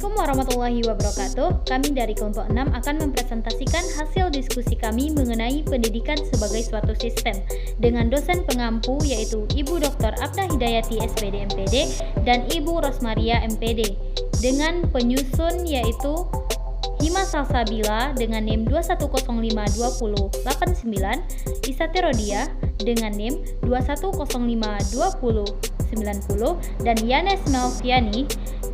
Assalamualaikum warahmatullahi wabarakatuh. Kami dari kelompok 6 akan mempresentasikan hasil diskusi kami mengenai pendidikan sebagai suatu sistem dengan dosen pengampu yaitu Ibu Dr. Abda Hidayati SPD MPD dan Ibu Rosmaria MPD dengan penyusun yaitu Hima Salsabila dengan NIM 21052089, Isati Rodia dengan NIM 21052090 dan Yanes Melviani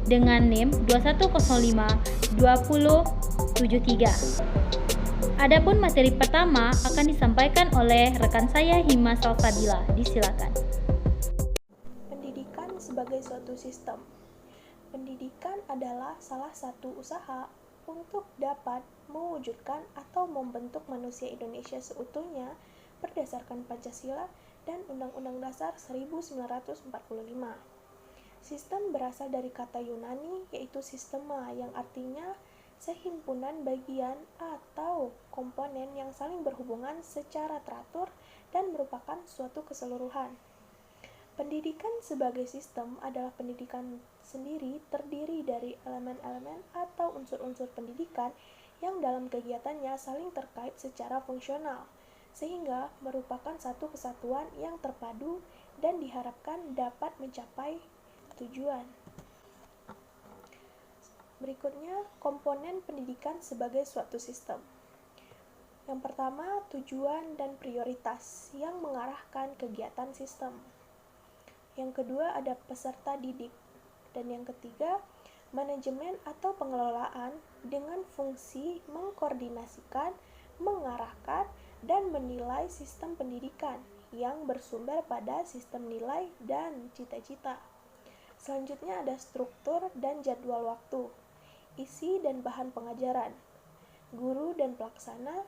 dengan NIM 21052073. Adapun materi pertama akan disampaikan oleh rekan saya Hima Salsabila. Disilakan. Pendidikan sebagai suatu sistem. Pendidikan adalah salah satu usaha untuk dapat mewujudkan atau membentuk manusia Indonesia seutuhnya berdasarkan Pancasila dan Undang-Undang Dasar 1945. Sistem berasal dari kata Yunani yaitu sistema yang artinya sehimpunan bagian atau komponen yang saling berhubungan secara teratur dan merupakan suatu keseluruhan. Pendidikan sebagai sistem adalah pendidikan sendiri terdiri dari elemen-elemen atau unsur-unsur pendidikan yang dalam kegiatannya saling terkait secara fungsional, sehingga merupakan satu kesatuan yang terpadu dan diharapkan dapat mencapai tujuan. Berikutnya, komponen pendidikan sebagai suatu sistem. Yang pertama, tujuan dan prioritas yang mengarahkan kegiatan sistem. Yang kedua, ada peserta didik. Dan yang ketiga, manajemen atau pengelolaan dengan fungsi mengkoordinasikan, mengarahkan, dan menilai sistem pendidikan yang bersumber pada sistem nilai dan cita-cita. Selanjutnya ada struktur dan jadwal waktu, isi dan bahan pengajaran, guru dan pelaksana,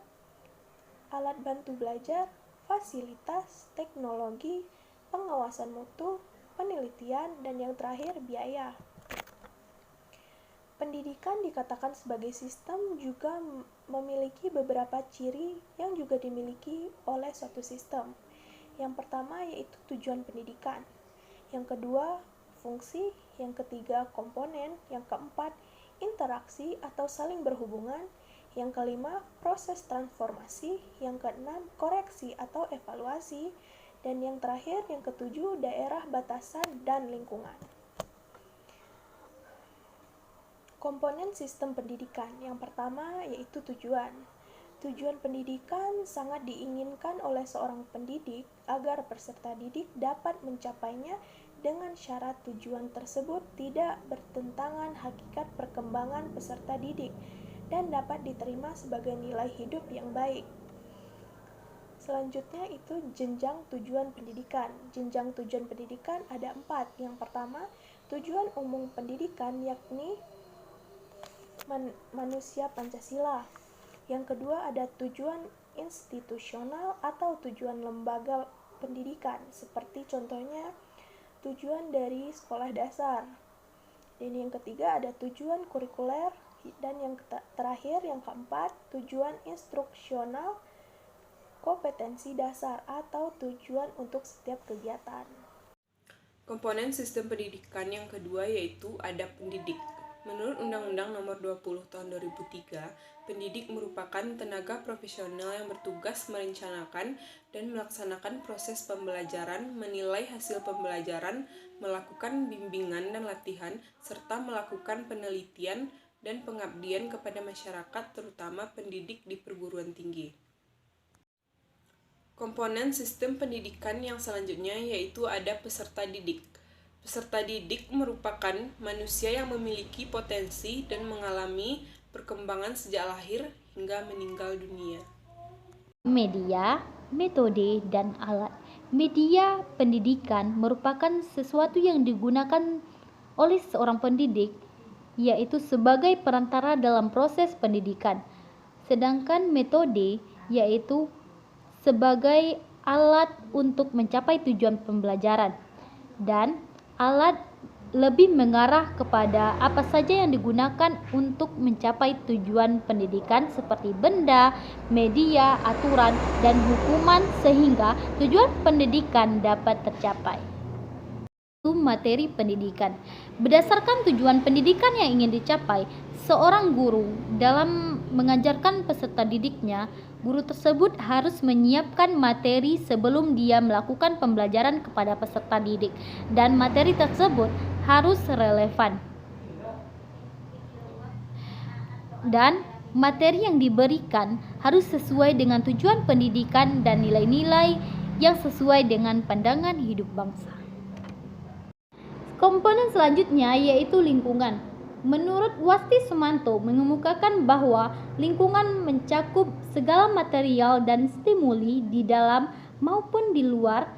alat bantu belajar, fasilitas, teknologi, pengawasan mutu, penelitian, dan yang terakhir biaya. Pendidikan dikatakan sebagai sistem juga memiliki beberapa ciri yang juga dimiliki oleh suatu sistem. Yang pertama yaitu tujuan pendidikan, yang kedua fungsi, yang ketiga komponen, yang keempat interaksi atau saling berhubungan, yang kelima proses transformasi, yang keenam koreksi atau evaluasi, dan yang terakhir yang ketujuh daerah batasan dan lingkungan. Komponen sistem pendidikan yang pertama yaitu tujuan. Tujuan pendidikan sangat diinginkan oleh seorang pendidik agar peserta didik dapat mencapainya dengan syarat tujuan tersebut tidak bertentangan hakikat perkembangan peserta didik dan dapat diterima sebagai nilai hidup yang baik. Selanjutnya itu jenjang tujuan pendidikan. Jenjang tujuan pendidikan ada 4. Yang pertama, tujuan umum pendidikan yakni manusia Pancasila. Yang kedua ada tujuan institusional atau tujuan lembaga pendidikan, seperti contohnya tujuan dari sekolah dasar. Dan yang ketiga ada tujuan kurikuler, dan yang terakhir yang keempat tujuan instruksional kompetensi dasar atau tujuan untuk setiap kegiatan. Komponen sistem pendidikan yang kedua yaitu ada pendidik. Menurut Undang-Undang Nomor 20 Tahun 2003, pendidik merupakan tenaga profesional yang bertugas merencanakan dan melaksanakan proses pembelajaran, menilai hasil pembelajaran, melakukan bimbingan dan latihan, serta melakukan penelitian dan pengabdian kepada masyarakat, terutama pendidik di perguruan tinggi. Komponen sistem pendidikan yang selanjutnya yaitu ada peserta didik. Peserta didik merupakan manusia yang memiliki potensi dan mengalami perkembangan sejak lahir hingga meninggal dunia. Media, metode, dan alat. Media pendidikan merupakan sesuatu yang digunakan oleh seorang pendidik, yaitu sebagai perantara dalam proses pendidikan. Sedangkan metode yaitu sebagai alat untuk mencapai tujuan pembelajaran, dan alat lebih mengarah kepada apa saja yang digunakan untuk mencapai tujuan pendidikan seperti benda, media, aturan, dan hukuman sehingga tujuan pendidikan dapat tercapai. materi pendidikan. Berdasarkan tujuan pendidikan yang ingin dicapai, seorang guru dalam mengajarkan peserta didiknya, guru tersebut harus menyiapkan materi sebelum dia melakukan pembelajaran kepada peserta didik, dan materi tersebut harus relevan. Dan materi yang diberikan harus sesuai dengan tujuan pendidikan dan nilai-nilai yang sesuai dengan pandangan hidup bangsa. Komponen selanjutnya yaitu lingkungan. Menurut Wasti Sumanto mengemukakan bahwa lingkungan mencakup segala material dan stimuli di dalam maupun di luar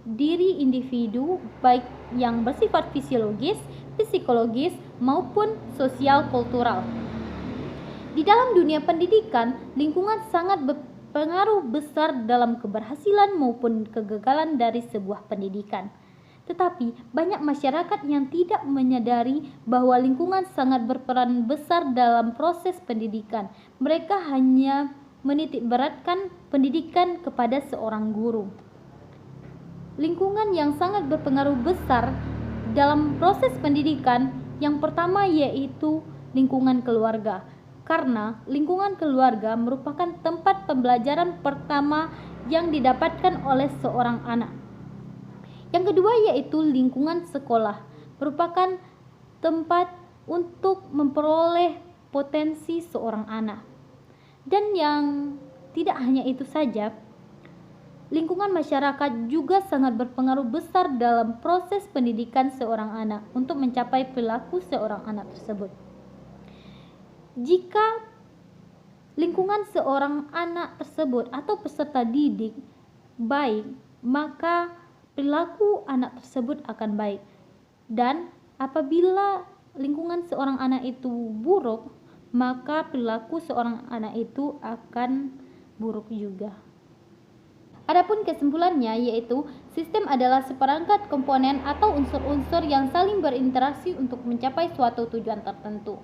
diri individu, baik yang bersifat fisiologis, psikologis, maupun sosial kultural. Di dalam dunia pendidikan, lingkungan sangat berpengaruh besar dalam keberhasilan maupun kegagalan dari sebuah pendidikan. Tetapi banyak masyarakat yang tidak menyadari bahwa lingkungan sangat berperan besar dalam proses pendidikan. Mereka hanya menitikberatkan pendidikan kepada seorang guru. Lingkungan yang sangat berpengaruh besar dalam proses pendidikan yang pertama yaitu lingkungan keluarga. Karena lingkungan keluarga merupakan tempat pembelajaran pertama yang didapatkan oleh seorang anak. Yang kedua yaitu lingkungan sekolah, merupakan tempat untuk memperoleh potensi seorang anak. Dan yang tidak hanya itu saja, lingkungan masyarakat juga sangat berpengaruh besar dalam proses pendidikan seorang anak untuk mencapai perilaku seorang anak tersebut. Jika lingkungan seorang anak tersebut atau peserta didik baik, maka perilaku anak tersebut akan baik. Dan apabila lingkungan seorang anak itu buruk, maka perilaku seorang anak itu akan buruk juga. Adapun kesimpulannya yaitu sistem adalah seperangkat komponen atau unsur-unsur yang saling berinteraksi untuk mencapai suatu tujuan tertentu.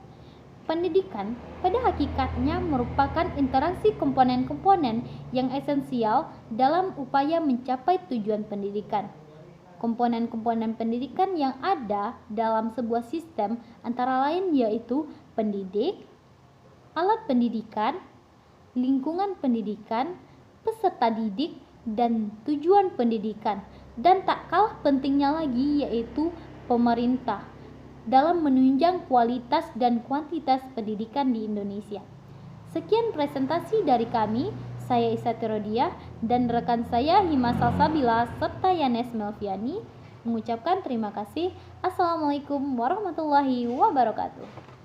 Pendidikan pada hakikatnya merupakan interaksi komponen-komponen yang esensial dalam upaya mencapai tujuan pendidikan. Komponen-komponen pendidikan yang ada dalam sebuah sistem antara lain yaitu pendidik, alat pendidikan, lingkungan pendidikan, peserta didik, dan tujuan pendidikan. Dan tak kalah pentingnya lagi yaitu pemerintah dalam menunjang kualitas dan kuantitas pendidikan di Indonesia. Sekian presentasi dari kami, saya Isati Rodia dan rekan saya Hima Salsabila serta Yanes Melviani mengucapkan terima kasih. Assalamualaikum warahmatullahi wabarakatuh.